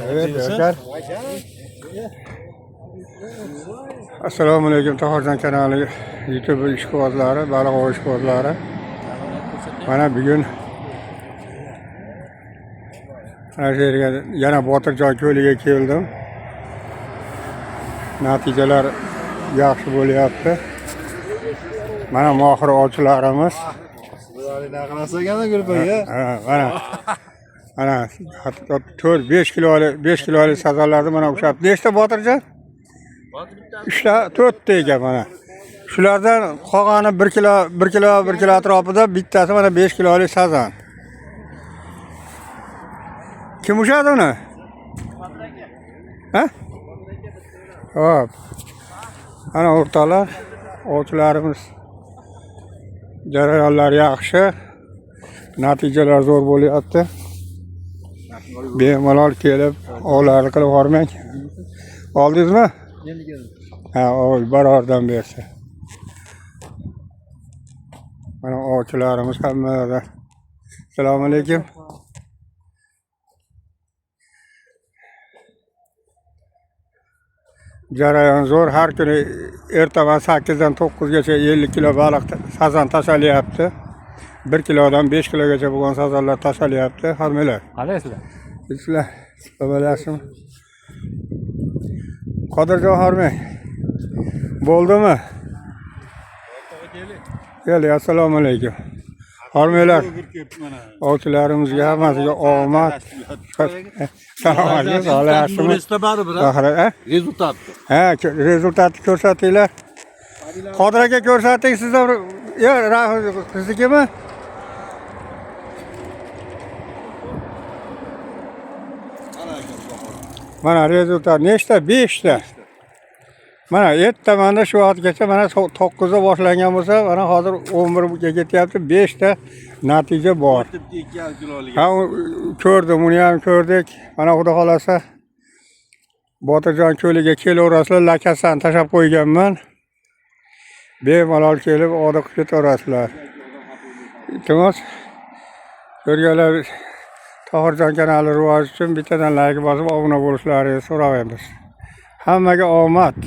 Evet, Yaşar. Assalomu alaykum, Tohirjon kanali YouTube ishqibozlari, baliq ov ishqibozlari. Mana bugun ana shu yerga yana Botirjon ko'liga keldim. Natijalar yaxshi bo'lyapti. Mana mohir ovchilarimiz. Mana 4-5 kilolik sazonlarni mana ushlab. Nechta Botirjon? 4 ta ekan mana. Shulardan qolgani 1 kilo atrofida, bittasi mana 5 kilolik sazon. Kim ushadi uni? Ha? Hop. Ana o'rtoqlar, ovchilarimiz jarayonlar yaxshi, natijalar zo'r bo'lyapti. Bemalol kelib, ovlarni qilib bormang. Oldingizmi? Ha, oy, barordan bersa. Mana ovchilarimiz hammada. Assalomu alaykum. Jarayon zo'r, har kuni ertaman 8 dan 9 gacha 50 kilo baliq sazon tashalayapti. 1 kilodan 5 kilogacha bo'lgan sazonlar tashalayapti. Hammalar. Qalaysizlar? Sizlar bilasizmi? Qodirjon Hormang. Bo'ldimi? Keling, assalomu alaykum. Hormanglar. Ovchilarimizga hammasiga omad. Salom alaykum. Rezultat. Ha, rezultatni ko'rsatinglar. Qodir aka ko'rsating, sizlar. Yo, siznikimi? Mana rezultat nechta? 5 ta. Mana ertamanda shu vaqtgacha mana 9 da boshlangan bo'lsa, mana hozir 11 ga ketyapti. 5 ta natija bor. Ha, ko'rdim, uni ham ko'rdik. Mana xudo xolasa Botirjon ko'liga kelaverasizlar, lakasani tashab qo'yganman. Bemalol kelib ovda qilib ketaverasizlar. Iltimos, ko'rganlar Tohirjon kanali rivoji uchun bittadan like bosib obuna bo'lishlaringizni so'raymiz. Hammaga omad.